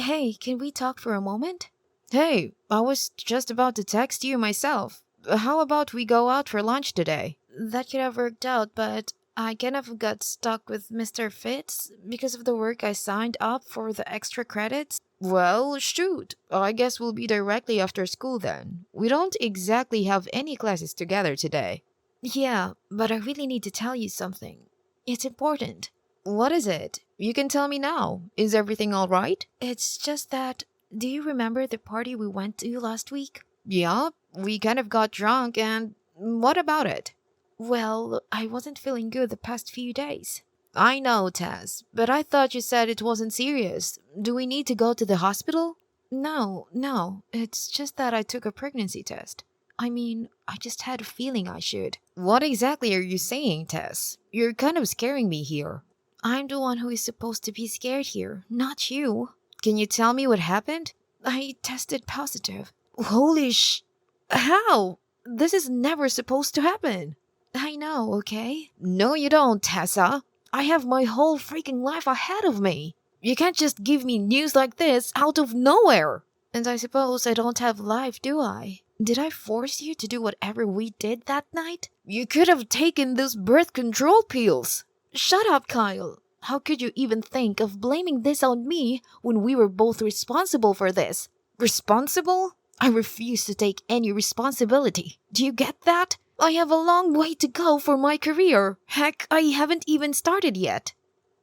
Hey, can we talk for a moment? Hey, I was just about to text you myself. How about we go out for lunch today? That could have worked out, but I kind of got stuck with Mr. Fitz because of the work I signed up for the extra credits. Well, shoot. I guess we'll be directly after school then. We don't exactly have any classes together today. Yeah, but I really need to tell you something. It's important. What is it? You can tell me now. Is everything all right? It's just that, do you remember the party we went to last week? Yeah, we kind of got drunk and what about it? Well, I wasn't feeling good the past few days. I know, Taz, but I thought you said it wasn't serious. Do we need to go to the hospital? No, it's just that I took a pregnancy test. I mean, I just had a feeling I should. What exactly are you saying, Tess? You're kind of scaring me here. I'm the one who is supposed to be scared here, not you. Can you tell me what happened? I tested positive. Holy sh... How? This is never supposed to happen. I know, okay? No, you don't, Tessa. I have my whole freaking life ahead of me. You can't just give me news like this out of nowhere. And I suppose I don't have life, do I? Did I force you to do whatever we did that night? You could have taken those birth control pills. Shut up, Kyle. How could you even think of blaming this on me when we were both responsible for this? Responsible? I refuse to take any responsibility. Do you get that? I have a long way to go for my career. Heck, I haven't even started yet.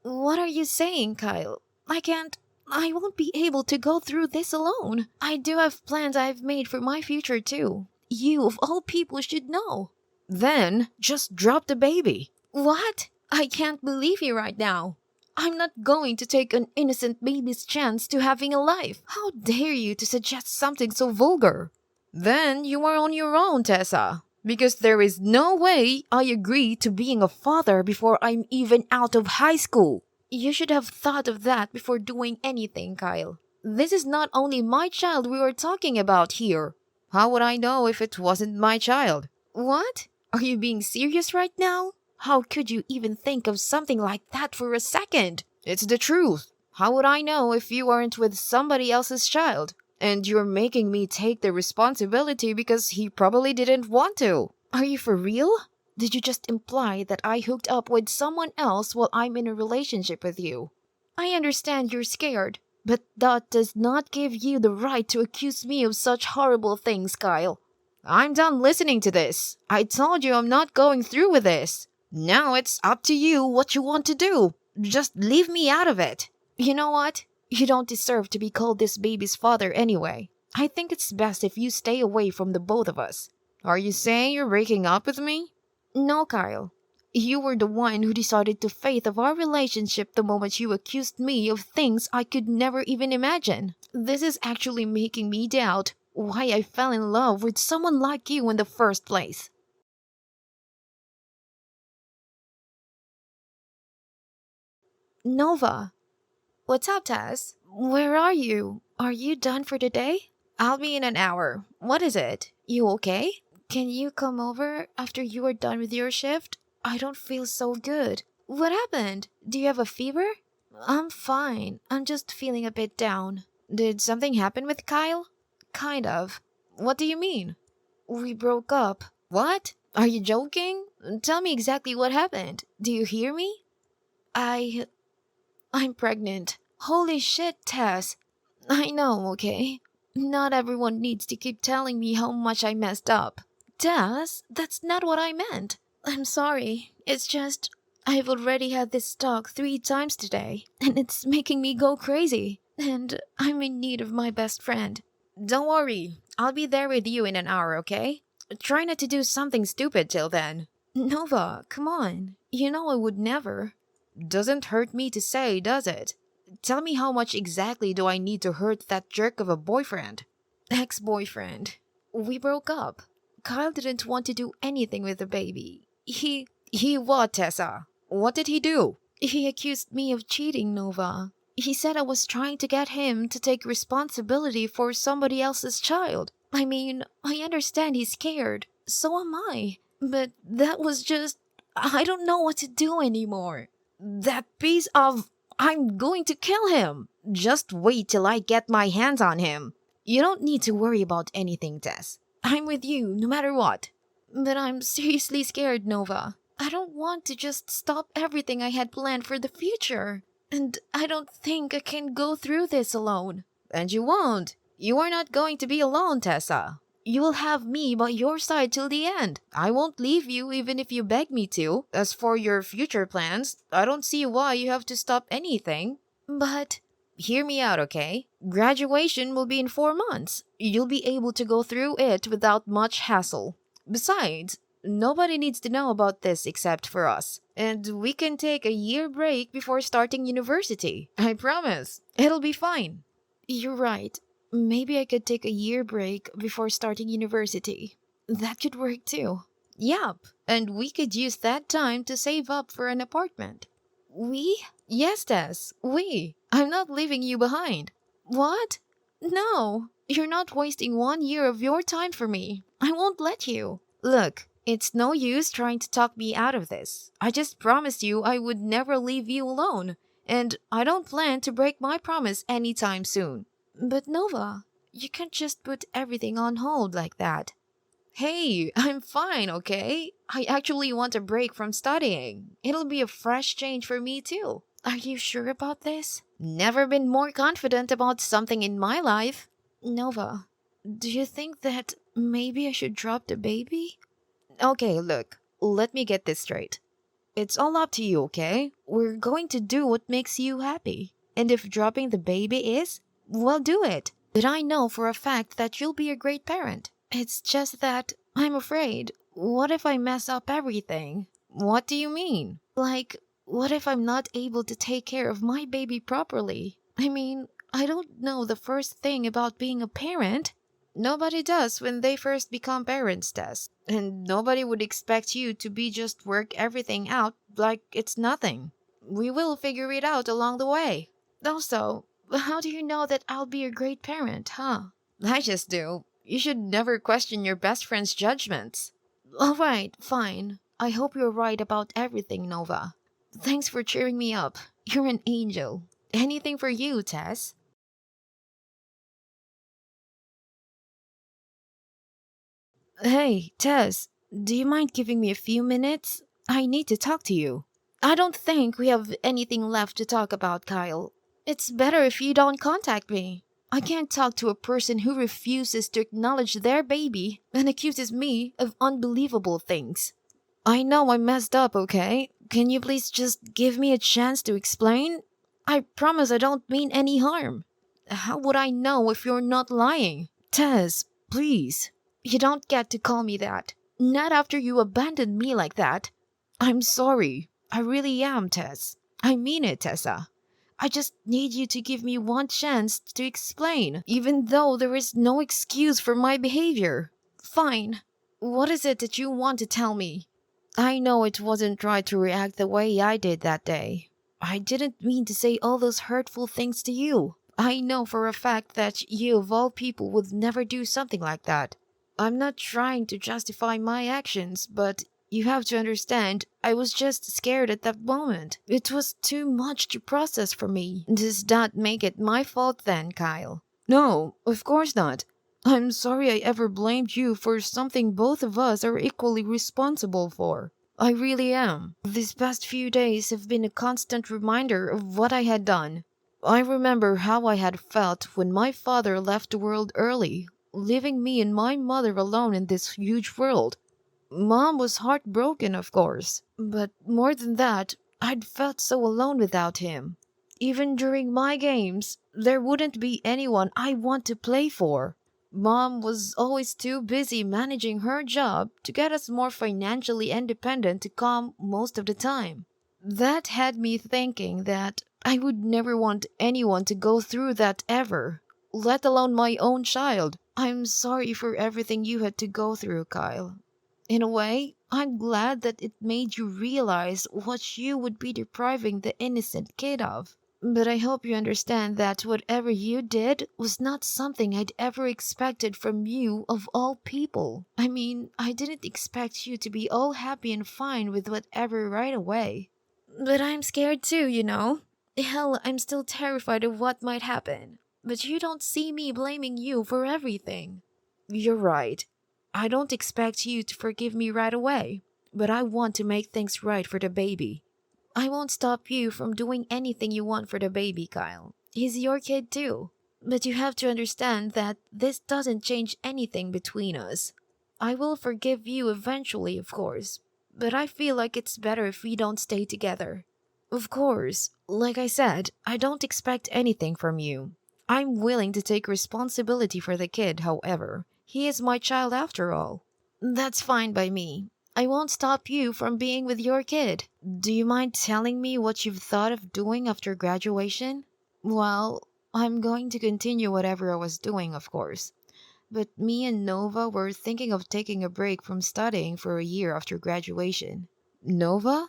What are you saying, Kyle? I won't be able to go through this alone. I do have plans I've made for my future too. You, of all people, should know. Then, just drop the baby. What? I can't believe you right now. I'm not going to take an innocent baby's chance to having a life. How dare you to suggest something so vulgar? Then you are on your own, Tessa. Because there is no way I agree to being a father before I'm even out of high school. You should have thought of that before doing anything, Kyle. This is not only my child we are talking about here. How would I know if it wasn't my child? What? Are you being serious right now? How could you even think of something like that for a second? It's the truth. How would I know if you aren't with somebody else's child? And you're making me take the responsibility because he probably didn't want to. Are you for real? Did you just imply that I hooked up with someone else while I'm in a relationship with you? I understand you're scared, but that does not give you the right to accuse me of such horrible things, Kyle. I'm done listening to this. I told you I'm not going through with this. Now it's up to you what you want to do. Just leave me out of it. You know what? You don't deserve to be called this baby's father anyway. I think it's best if you stay away from the both of us. Are you saying you're breaking up with me? No, Kyle. You were the one who decided to faith of our relationship the moment you accused me of things I could never even imagine. This is actually making me doubt why I fell in love with someone like you in the first place. Nova. What's up, Tess? Where are you? Are you done for the day? I'll be in an hour. What is it? You okay? Can you come over after you are done with your shift? I don't feel so good. What happened? Do you have a fever? I'm fine. I'm just feeling a bit down. Did something happen with Kyle? Kind of. What do you mean? We broke up. What? Are you joking? Tell me exactly what happened. Do you hear me? I'm pregnant. Holy shit, Tess. I know, okay? Not everyone needs to keep telling me how much I messed up. Tess, that's not what I meant. I'm sorry. It's just, I've already had this talk 3 times today, and it's making me go crazy. And I'm in need of my best friend. Don't worry. I'll be there with you in an hour, okay? Try not to do something stupid till then. Nova, come on. You know I would never. Doesn't hurt me to say, does it? Tell me how much exactly do I need to hurt that jerk of a boyfriend? Ex-boyfriend. We broke up. Kyle didn't want to do anything with the baby. He what, Tessa? What did he do? He accused me of cheating, Nova. He said I was trying to get him to take responsibility for somebody else's child. I mean, I understand he's scared. So am I. But that was just... I don't know what to do anymore. That piece of... I'm going to kill him. Just wait till I get my hands on him. You don't need to worry about anything, Tess. I'm with you no matter what. But I'm seriously scared, Nova. I don't want to just stop everything I had planned for the future. And I don't think I can go through this alone. And you won't. You are not going to be alone, Tessa. You will have me by your side till the end. I won't leave you even if you beg me to. As for your future plans, I don't see why you have to stop anything. But Hear me out, okay? Graduation will be in 4 months. You'll be able to go through it without much hassle. Besides, nobody needs to know about this except for us. And we can take a year break before starting university. I promise. It'll be fine. you're right. Maybe I could take a year break before starting university. That could work too. Yup. And we could use that time to save up for an apartment. We? Yes, Tess. We. I'm not leaving you behind. What? No. You're not wasting 1 year of your time for me. I won't let you. Look, it's no use trying to talk me out of this. I just promised you I would never leave you alone. And I don't plan to break my promise anytime soon. But Nova, you can't just put everything on hold like that. Hey, I'm fine, okay? I actually want a break from studying. It'll be a fresh change for me too. Are you sure about this? Never been more confident about something in my life. Nova, do you think that maybe I should drop the baby? Okay, look, let me get this straight. It's all up to you, okay? We're going to do what makes you happy. And if dropping the baby is, well, do it. But I know for a fact that you'll be a great parent. It's just that I'm afraid. What if I mess up everything? What do you mean? Like, what if I'm not able to take care of my baby properly? I mean, I don't know the first thing about being a parent. Nobody does when they first become parents, Tess. And nobody would expect you to be just work everything out like it's nothing. We will figure it out along the way. Also, how do you know that I'll be a great parent, huh? I just do. You should never question your best friend's judgments. Alright, fine. I hope you're right about everything, Nova. Thanks for cheering me up. You're an angel. Anything for you, Tess. Hey, Tess, do you mind giving me a few minutes? I need to talk to you. I don't think we have anything left to talk about, Kyle. It's better if you don't contact me. I can't talk to a person who refuses to acknowledge their baby and accuses me of unbelievable things. I know I messed up, okay? Can you please just give me a chance to explain? I promise I don't mean any harm. How would I know if you're not lying? Tess, please. You don't get to call me that. Not after you abandoned me like that. I'm sorry. I really am, Tess. I mean it, Tessa. I just need you to give me one chance to explain, even though there is no excuse for my behavior. Fine. What is it that you want to tell me? I know it wasn't right to react the way I did that day. I didn't mean to say all those hurtful things to you. I know for a fact that you of all people would never do something like that. I'm not trying to justify my actions, but you have to understand, I was just scared at that moment. It was too much to process for me. Does that make it my fault then, Kyle? No, of course not. I'm sorry I ever blamed you for something both of us are equally responsible for. I really am. These past few days have been a constant reminder of what I had done. I remember how I had felt when my father left the world early, leaving me and my mother alone in this huge world. Mom was heartbroken, of course, but more than that, I'd felt so alone without him. Even during my games, there wouldn't be anyone I want to play for. Mom was always too busy managing her job to get us more financially independent to come most of the time. That had me thinking that I would never want anyone to go through that ever, let alone my own child. I'm sorry for everything you had to go through, Kyle. In a way, I'm glad that it made you realize what you would be depriving the innocent kid of. But I hope you understand that whatever you did was not something I'd ever expected from you of all people. I mean, I didn't expect you to be all happy and fine with whatever right away. But I'm scared too, you know. Hell, I'm still terrified of what might happen. But you don't see me blaming you for everything. You're right. I don't expect you to forgive me right away, but I want to make things right for the baby. I won't stop you from doing anything you want for the baby, Kyle. He's your kid too. But you have to understand that this doesn't change anything between us. I will forgive you eventually, of course, but I feel like it's better if we don't stay together. Of course, like I said, I don't expect anything from you. I'm willing to take responsibility for the kid, however. He is my child after all. That's fine by me. I won't stop you from being with your kid. Do you mind telling me what you've thought of doing after graduation? Well, I'm going to continue whatever I was doing, of course. But me and Nova were thinking of taking a break from studying for a year after graduation. Nova?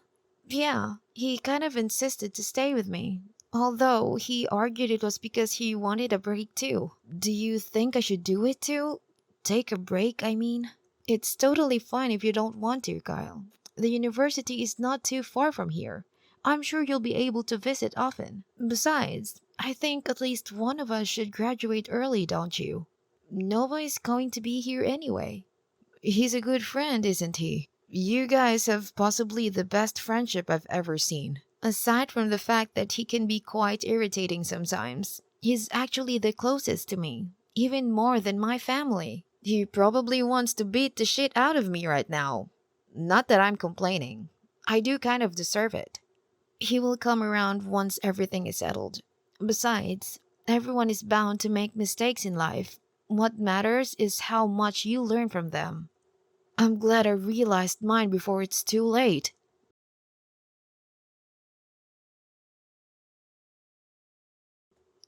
Yeah, he kind of insisted to stay with me. Although he argued it was because he wanted a break too. Do you think I should do it too? Take a break, I mean? It's totally fine if you don't want to, Kyle. The university is not too far from here. I'm sure you'll be able to visit often. Besides, I think at least one of us should graduate early, don't you? Nova is going to be here anyway. He's a good friend, isn't he? You guys have possibly the best friendship I've ever seen. Aside from the fact that he can be quite irritating sometimes, he's actually the closest to me, even more than my family. He probably wants to beat the shit out of me right now. Not that I'm complaining. I do kind of deserve it. He will come around once everything is settled. Besides, everyone is bound to make mistakes in life. What matters is how much you learn from them. I'm glad I realized mine before it's too late.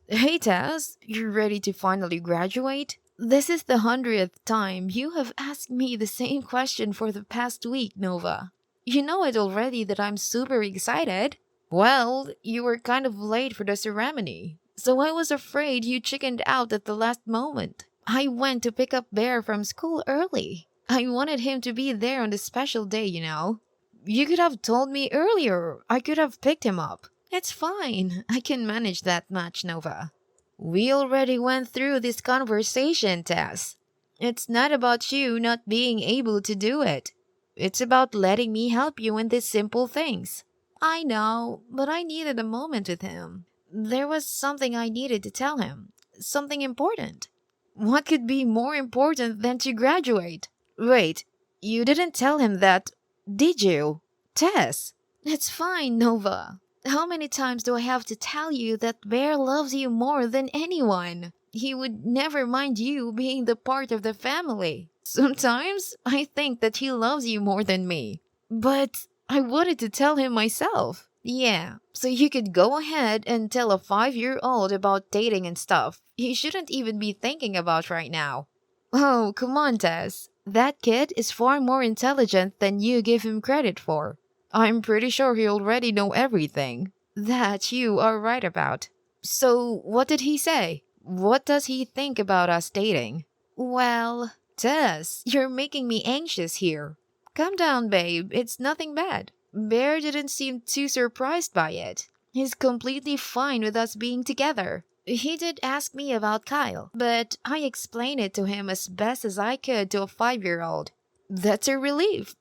Hey Taz, you ready to finally graduate? This is the 100th time you have asked me the same question for the past week, Nova. You know it already that I'm super excited. Well, you were kind of late for the ceremony, so I was afraid you chickened out at the last moment. I went to pick up Bear from school early. I wanted him to be there on the special day, you know. You could have told me earlier. I could have picked him up. It's fine. I can manage that much, Nova. We already went through this conversation, Tess. It's not about you not being able to do it. It's about letting me help you in these simple things. I know, but I needed a moment with him. There was something I needed to tell him. Something important. What could be more important than to graduate? Wait, you didn't tell him that, did you? Tess? It's fine, Nova. How many times do I have to tell you that Bear loves you more than anyone? He would never mind you being the part of the family. Sometimes I think that he loves you more than me. But I wanted to tell him myself. Yeah, so you could go ahead and tell a 5-year-old about dating and stuff he shouldn't even be thinking about right now. Oh, come on, Tess. That kid is far more intelligent than you give him credit for. I'm pretty sure he already know everything. That you are right about. So, what did he say? What does he think about us dating? Well, Tess, you're making me anxious here. Calm down, babe. It's nothing bad. Bear didn't seem too surprised by it. He's completely fine with us being together. He did ask me about Kyle, but I explained it to him as best as I could to a 5-year-old. That's a relief.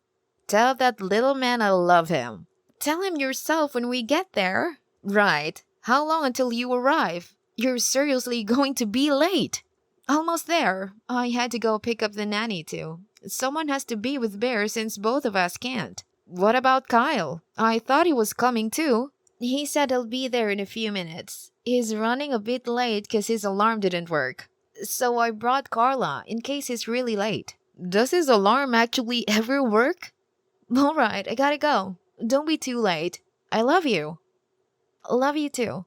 Tell that little man I love him. Tell him yourself when we get there. Right. How long until you arrive? You're seriously going to be late. Almost there. I had to go pick up the nanny too. Someone has to be with Bear since both of us can't. What about Kyle? I thought he was coming too. He said he'll be there in a few minutes. He's running a bit late because his alarm didn't work. So I brought Carla in case he's really late. Does his alarm actually ever work? Alright, I gotta go. Don't be too late. I love you. Love you too.